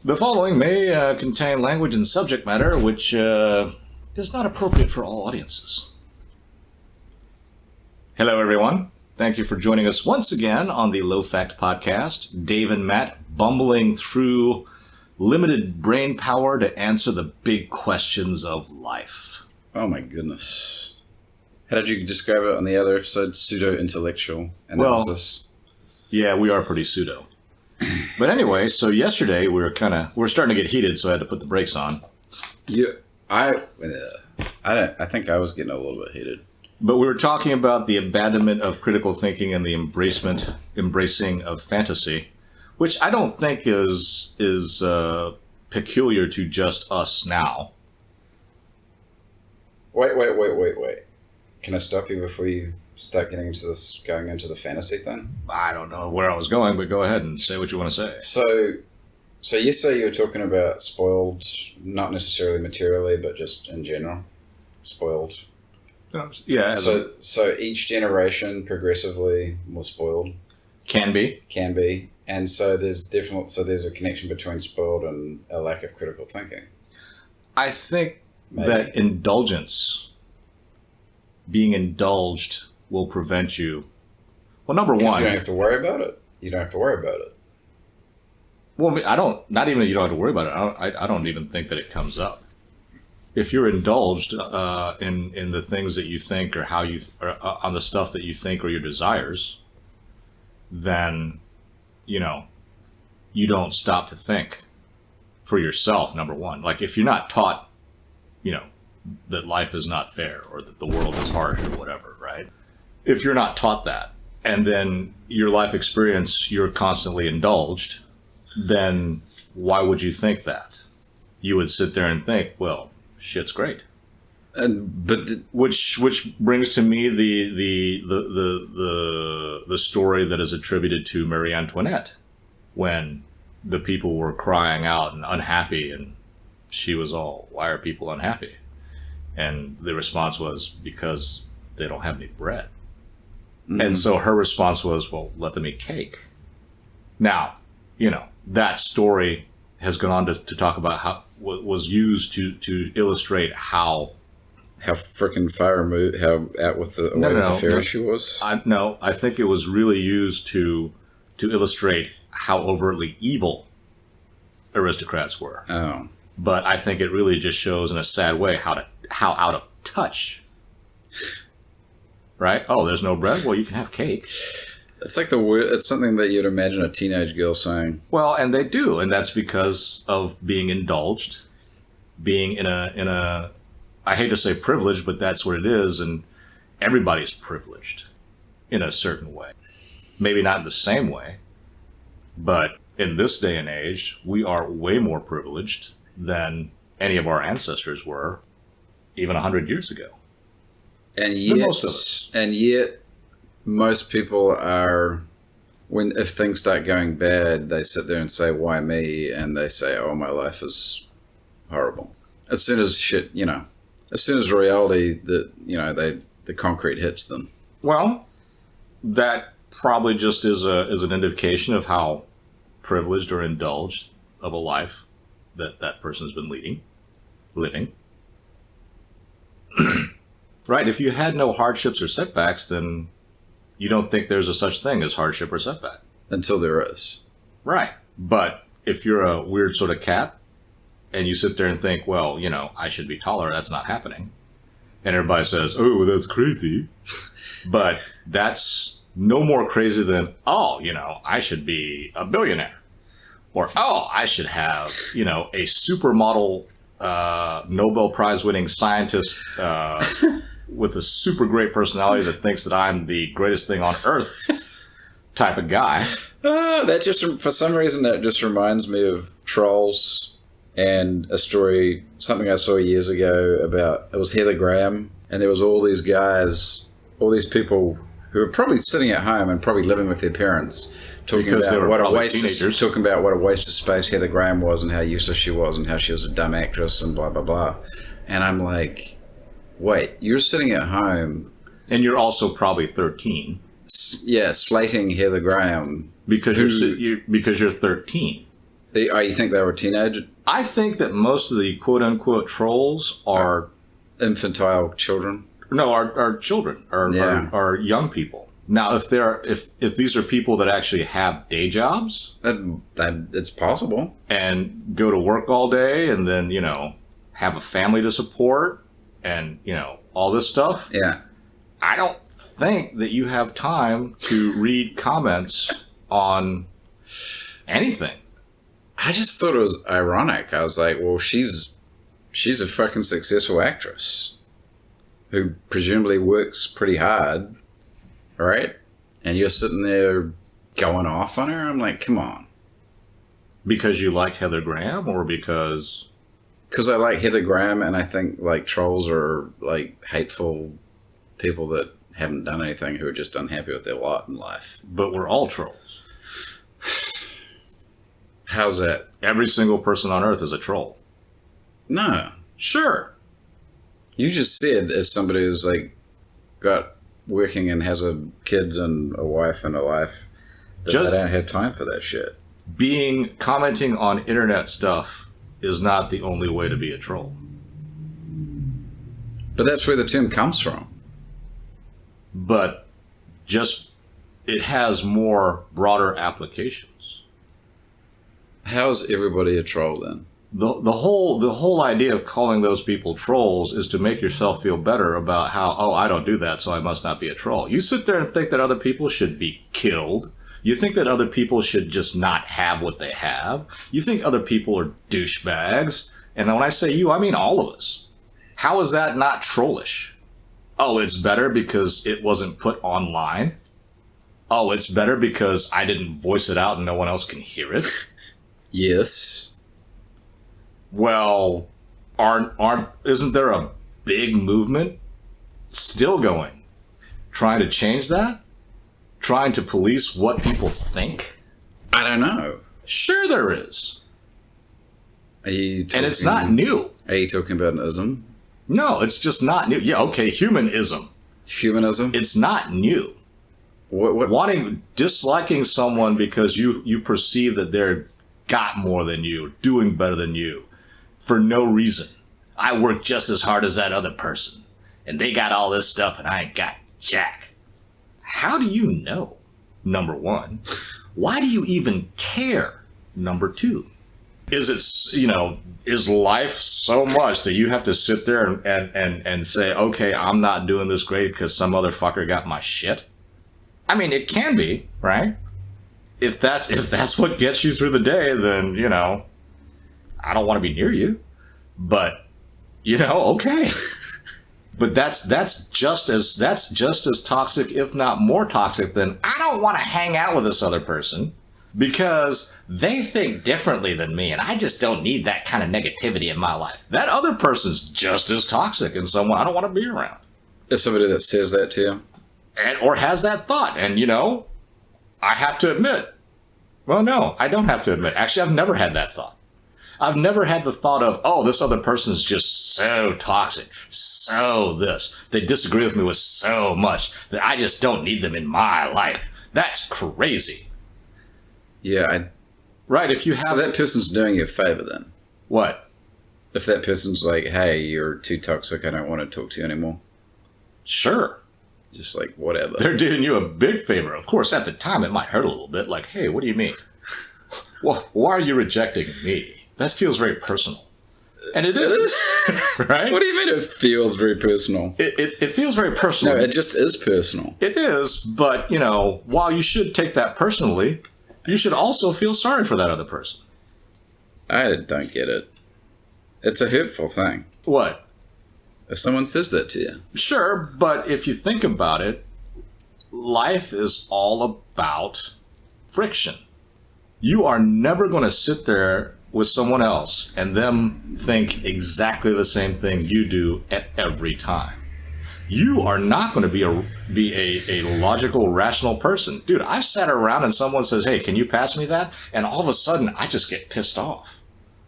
The following may contain language and subject matter which is not appropriate for all audiences. Hello, everyone. Thank you for joining us once again on the Low Fact Podcast. Dave and Matt bumbling through limited brain power to answer the big questions of life. Oh my goodness. How did you describe it on the other episode? Pseudo-intellectual analysis. Well, yeah, we are pretty pseudo. But anyway, so yesterday we're starting to get heated, so I had to put the brakes on. I think I was getting a little bit heated. But we were talking about the abandonment of critical thinking and the embracing of fantasy, which I don't think is peculiar to just us now. Wait. Can I stop you before you start going into the fantasy thing? I don't know where I was going, but go ahead and say what you want to say. So you say you were talking about spoiled, not necessarily materially, but just in general, spoiled. Yeah. So each generation progressively more spoiled. Can be. And so there's a connection between spoiled and a lack of critical thinking. I think that being indulged will prevent you. Well, number one, you don't have to worry about it. Well, I don't. Not even that you don't have to worry about it. I don't even think that it comes up. If you're indulged in the things that you think or how you on the stuff that you think or your desires, then you don't stop to think for yourself. Number one, like if you're not taught, that life is not fair or that the world is harsh or whatever, right? If you're not taught that, and then your life experience, you're constantly indulged, then why would you think that? You would sit there and think, well, shit's great. Which brings to me the story that is attributed to Marie Antoinette, when the people were crying out and unhappy, and she was all, why are people unhappy? And the response was, because they don't have any bread. Mm-hmm. And so her response was, well, let them eat cake. Now, that story has gone on to talk about how was used to illustrate how freaking far removed, how out with the affair she was. I think it was really used to illustrate how overtly evil aristocrats were. Oh. But I think it really just shows in a sad way how out of touch. Right? Oh, there's no bread? Well, you can have cake. It's like it's something that you'd imagine a teenage girl saying. Well, and they do, and that's because of being indulged, being in a I hate to say privileged, but that's what it is, and everybody's privileged in a certain way. Maybe not in the same way, but in this day and age, we are way more privileged than any of our ancestors were even 100 years ago. And yet, most people are, if things start going bad, they sit there and say, why me? And they say, oh, my life is horrible. As soon as reality, the concrete hits them. Well, that probably just is an indication of how privileged or indulged of a life that person's been living. Right? If you had no hardships or setbacks, then you don't think there's a such thing as hardship or setback. Until there is. Right. But if you're a weird sort of cat and you sit there and think, well, I should be taller, that's not happening. And everybody says, oh, that's crazy. But that's no more crazy than, oh, I should be a billionaire. Or, oh, I should have, a supermodel Nobel Prize winning scientist with a super great personality that thinks that I'm the greatest thing on earth type of guy. That just, for some reason, that just reminds me of Trolls and a story, something I saw years ago about, it was Heather Graham, and there was all these guys, all these people who were probably sitting at home and probably living with their parents, talking about what a waste of space Heather Graham was and how useless she was and how she was a dumb actress and blah, blah, blah. And I'm like, wait, you're sitting at home. And you're also probably 13. Yeah, slating Heather Graham. Because you're 13. You think they were teenagers? I think that most of the quote-unquote trolls are... Infantile children? No, are children, are young people. Now, if these are people that actually have day jobs... It's possible. And go to work all day and then, have a family to support and, all this stuff. Yeah. I don't think that you have time to read comments on anything. I just thought it was ironic. I was like, well, she's a fucking successful actress who presumably works pretty hard, right? And you're sitting there going off on her? I'm like, come on. Because you like Heather Graham or because... Because I like Heather Graham, and I think, like, trolls are, like, hateful people that haven't done anything who are just unhappy with their lot in life. But we're all trolls. How's that? Every single person on Earth is a troll. No. Sure. You just said if somebody who's, like, got working and has kids and a wife and a life, that they don't have time for that shit. Commenting on internet stuff is not the only way to be a troll. But that's where the term comes from. But it has more broader applications. How's everybody a troll then? The whole idea of calling those people trolls is to make yourself feel better about how, I don't do that, so I must not be a troll. You sit there and think that other people should be killed. You think that other people should just not have what they have. You think other people are douchebags. And when I say you, I mean all of us. How is that not trollish? Oh, it's better because it wasn't put online. Oh, it's better because I didn't voice it out and no one else can hear it. Yes. Well, isn't there a big movement still going, trying to change that? Trying to police what people think? I don't know. Sure there is. And it's not new. Are you talking about an ism? No, it's just not new. Yeah, okay, humanism. Humanism? It's not new. What? Disliking someone because you perceive that they're got more than you, doing better than you, for no reason. I work just as hard as that other person, and they got all this stuff, and I ain't got jack. How do you know? Number one. Why do you even care? Number two. Is life so much that you have to sit there and say, okay, I'm not doing this great because some other fucker got my shit? I mean, it can be, right? If that's what gets you through the day, then, I don't want to be near you. But, okay. But that's just as toxic, if not more toxic, than I don't want to hang out with this other person because they think differently than me, and I just don't need that kind of negativity in my life. That other person's just as toxic and someone I don't want to be around. Is somebody that says that to you? Or has that thought. And, I have to admit, well, no, I don't have to admit. Actually, I've never had that thought. I've never had the thought of, this other person is just so toxic, so this. They disagree with me with so much that I just don't need them in my life. That's crazy. Yeah. Right, if you have... So that person's doing you a favor then? What? If that person's like, hey, you're too toxic, I don't want to talk to you anymore. Sure. Just like, whatever. They're doing you a big favor. Of course, at the time, it might hurt a little bit. Like, hey, what do you mean? Well, why are you rejecting me? That feels very personal. And it is. Right? What do you mean it feels very personal? It feels very personal. No, it just is personal. It is, but, while you should take that personally, you should also feel sorry for that other person. I don't get it. It's a hurtful thing. What? If someone says that to you. Sure, but if you think about it, life is all about friction. You are never going to sit there with someone else and them think exactly the same thing you do at every time. You are not going to be a logical, rational person. Dude, I've sat around and someone says, hey, can you pass me that? And all of a sudden, I just get pissed off.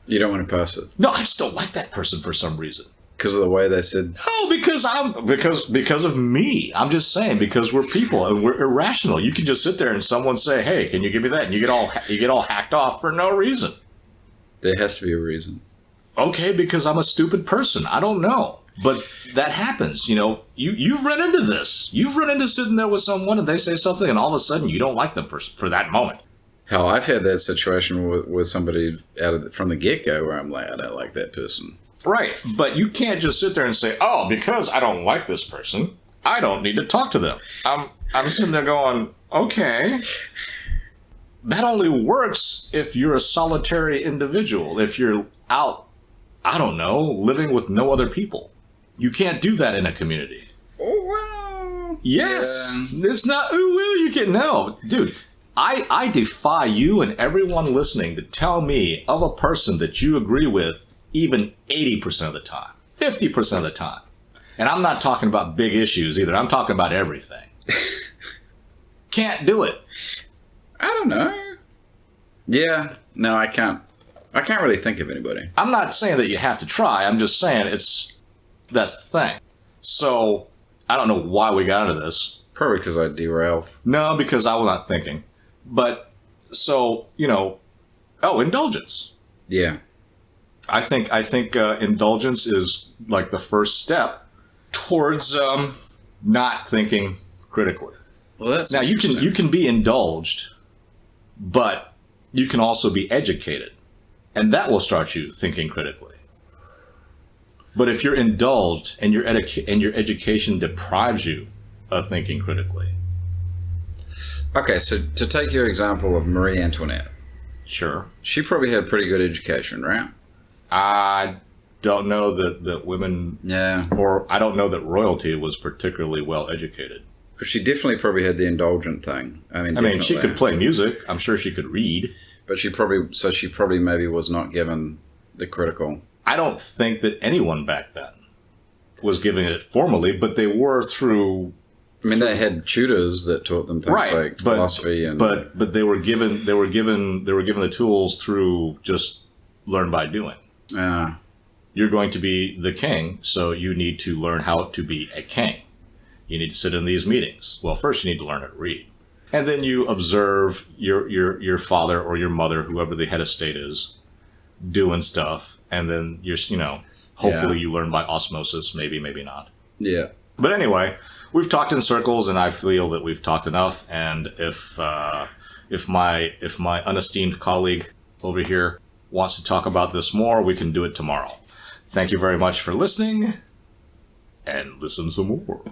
You don't want to pass it? No, I just don't like that person for some reason. Because of the way they said... No, because of me. I'm just saying, because we're people and we're irrational. You can just sit there and someone say, hey, can you give me that? And you get all hacked off for no reason. There has to be a reason. Okay, because I'm a stupid person. I don't know. But that happens, you know. You've run into this. You've run into sitting there with someone and they say something and all of a sudden you don't like them for that moment. Hell, I've had that situation with somebody from the get-go where I'm like, I don't like that person. Right. But you can't just sit there and say, oh, because I don't like this person, I don't need to talk to them. I'm sitting there going, okay. That only works if you're a solitary individual. If you're out, I don't know, living with no other people. You can't do that in a community. Oh, well. Yes. Yeah. It's not, ooh, well, you can. No. Dude, I defy you and everyone listening to tell me of a person that you agree with even 80% of the time, 50% of the time. And I'm not talking about big issues either. I'm talking about everything. Can't do it. I don't know. Yeah. No, I can't. I can't really think of anybody. I'm not saying that you have to try. I'm just saying that's the thing. So, I don't know why we got into this. Probably because I derailed. No, because I was not thinking. But, so, you know, indulgence. Yeah. I think indulgence is like the first step towards not thinking critically. Well, that's now you can be indulged, but you can also be educated, and that will start you thinking critically. But if you're indulged and your education deprives you of thinking critically. Okay, so to take your example of Marie Antoinette. Sure. She probably had pretty good education, right? I don't know that women... Yeah. Or I don't know that royalty was particularly well educated. Because she definitely probably had the indulgent thing. I mean, she could play music. I'm sure she could read. But she probably maybe was not given the critical... I don't think that anyone back then was giving it formally, but they were through... I mean, they had tutors that taught them things like philosophy and... But they were given the tools through just learn by doing. Yeah. You're going to be the king, so you need to learn how to be a king. You need to sit in these meetings. Well, first you need to learn how to read. And then you observe your father or your mother, whoever the head of state is, doing stuff. And then hopefully you learn by osmosis, maybe not. Yeah. But anyway, we've talked in circles, and I feel that we've talked enough. And if my unesteemed colleague over here wants to talk about this more, we can do it tomorrow. Thank you very much for listening, and listen some more.